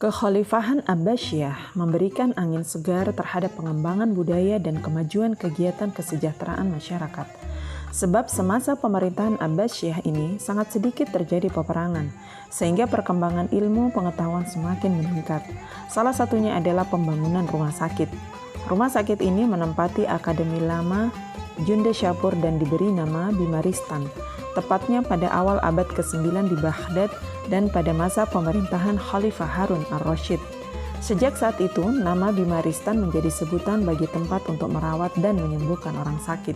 Kekhalifahan Abbasiyah memberikan angin segar terhadap pengembangan budaya dan kemajuan kegiatan kesejahteraan masyarakat. Sebab semasa pemerintahan Abbasiyah ini sangat sedikit terjadi peperangan, sehingga perkembangan ilmu pengetahuan semakin meningkat. Salah satunya adalah pembangunan rumah sakit. Rumah sakit ini menempati Akademi Lama Junda Shapur dan diberi nama Bimaristan, tepatnya pada awal abad ke-9 di Baghdad dan pada masa pemerintahan Khalifah Harun al-Rashid. Sejak saat itu, nama Bimaristan menjadi sebutan bagi tempat untuk merawat dan menyembuhkan orang sakit.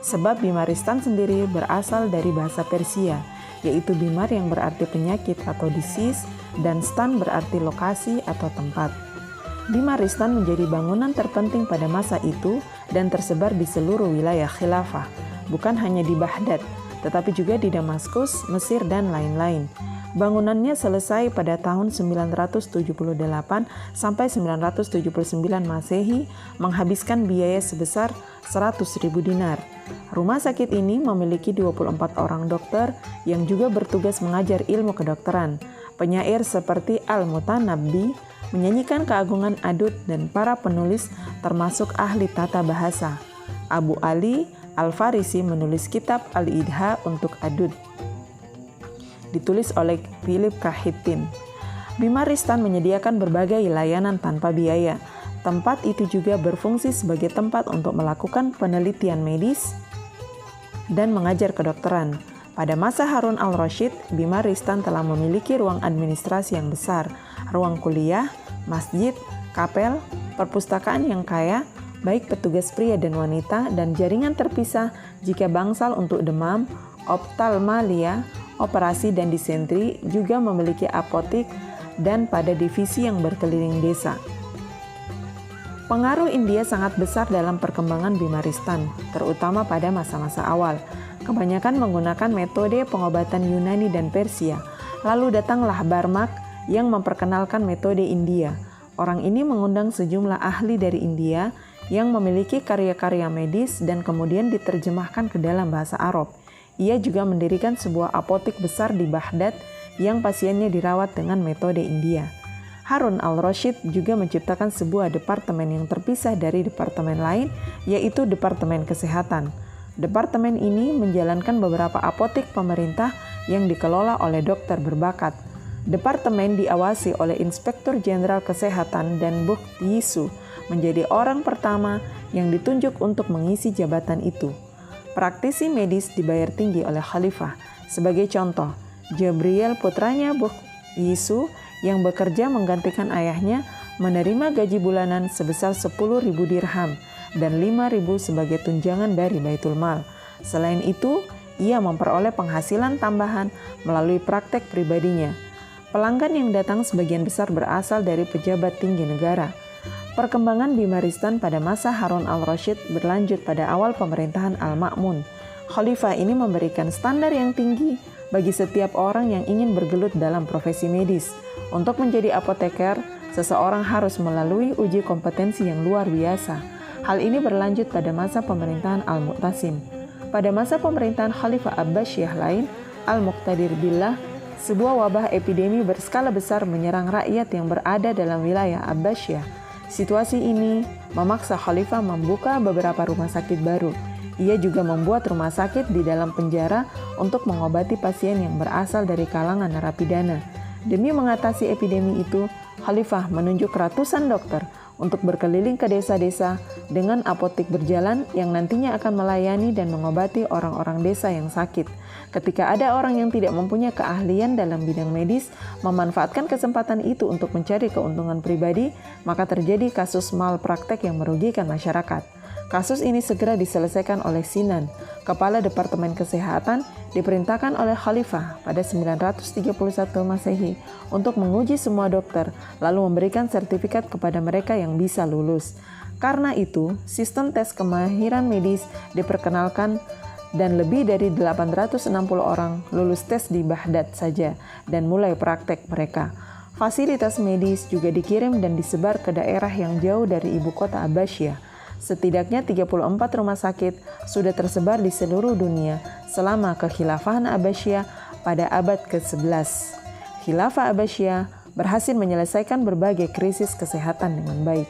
Sebab Bimaristan sendiri berasal dari bahasa Persia, yaitu bimar yang berarti penyakit atau disease, dan stan berarti lokasi atau tempat. Bimaristan menjadi bangunan terpenting pada masa itu dan tersebar di seluruh wilayah khilafah, bukan hanya di Baghdad, tetapi juga di Damaskus, Mesir, dan lain-lain. Bangunannya selesai pada tahun 978 sampai 979 Masehi, menghabiskan biaya sebesar 100.000 dinar. Rumah sakit ini memiliki 24 orang dokter yang juga bertugas mengajar ilmu kedokteran. Penyair seperti Al-Mutanabbi menyanyikan keagungan adud dan para penulis termasuk ahli tata bahasa. Abu Ali Al-Farisi menulis kitab Al-Idha untuk adud, ditulis oleh Philip Kahitin. Bimaristan menyediakan berbagai layanan tanpa biaya. Tempat itu juga berfungsi sebagai tempat untuk melakukan penelitian medis dan mengajar kedokteran. Pada masa Harun al-Rashid, Bimaristan telah memiliki ruang administrasi yang besar, ruang kuliah, masjid, kapel, perpustakaan yang kaya, baik petugas pria dan wanita, dan jaringan terpisah jika bangsal untuk demam, optalmalia, operasi dan disentri, juga memiliki apotik dan pada divisi yang berkeliling desa. Pengaruh India sangat besar dalam perkembangan Bimaristan, terutama pada masa-masa awal. Kebanyakan menggunakan metode pengobatan Yunani dan Persia. Lalu datanglah Barmak yang memperkenalkan metode India. Orang ini mengundang sejumlah ahli dari India yang memiliki karya-karya medis dan kemudian diterjemahkan ke dalam bahasa Arab. Ia juga mendirikan sebuah apotek besar di Baghdad yang pasiennya dirawat dengan metode India. Harun al-Rashid juga menciptakan sebuah departemen yang terpisah dari departemen lain, yaitu Departemen Kesehatan. Departemen ini menjalankan beberapa apotek pemerintah yang dikelola oleh dokter berbakat. Departemen diawasi oleh Inspektur Jenderal Kesehatan dan Bukti Yisu menjadi orang pertama yang ditunjuk untuk mengisi jabatan itu. Praktisi medis dibayar tinggi oleh khalifah. Sebagai contoh, Jabriel putranya Bukti Yisu yang bekerja menggantikan ayahnya menerima gaji bulanan sebesar 10.000 dirham dan 5.000 sebagai tunjangan dari Baitul Mal. Selain itu, ia memperoleh penghasilan tambahan melalui praktek pribadinya. Pelanggan yang datang sebagian besar berasal dari pejabat tinggi negara. Perkembangan Bimaristan pada masa Harun al-Rashid berlanjut pada awal pemerintahan Al-Ma'mun. Khalifah ini memberikan standar yang tinggi bagi setiap orang yang ingin bergelut dalam profesi medis. Untuk menjadi apoteker, seseorang harus melalui uji kompetensi yang luar biasa. Hal ini berlanjut pada masa pemerintahan Al-Mu'tasim. Pada masa pemerintahan Khalifah Abbasiyah lain, Al-Muqtadir Billah, sebuah wabah epidemi berskala besar menyerang rakyat yang berada dalam wilayah Abbasiyah. Situasi ini memaksa Khalifah membuka beberapa rumah sakit baru. Ia juga membuat rumah sakit di dalam penjara untuk mengobati pasien yang berasal dari kalangan narapidana. Demi mengatasi epidemi itu, Khalifah menunjuk ratusan dokter untuk berkeliling ke desa-desa dengan apotek berjalan yang nantinya akan melayani dan mengobati orang-orang desa yang sakit. Ketika ada orang yang tidak mempunyai keahlian dalam bidang medis, memanfaatkan kesempatan itu untuk mencari keuntungan pribadi, maka terjadi kasus malpraktek yang merugikan masyarakat. Kasus ini segera diselesaikan oleh Sinan, Kepala Departemen Kesehatan, diperintahkan oleh Khalifah pada 931 Masehi untuk menguji semua dokter, lalu memberikan sertifikat kepada mereka yang bisa lulus. Karena itu, sistem tes kemahiran medis diperkenalkan dan lebih dari 860 orang lulus tes di Baghdad saja dan mulai praktek mereka. Fasilitas medis juga dikirim dan disebar ke daerah yang jauh dari ibu kota Abbasiyah. Setidaknya 34 rumah sakit sudah tersebar di seluruh dunia selama kekhilafahan Abbasiyah pada abad ke-11. Khilafah Abbasiyah berhasil menyelesaikan berbagai krisis kesehatan dengan baik.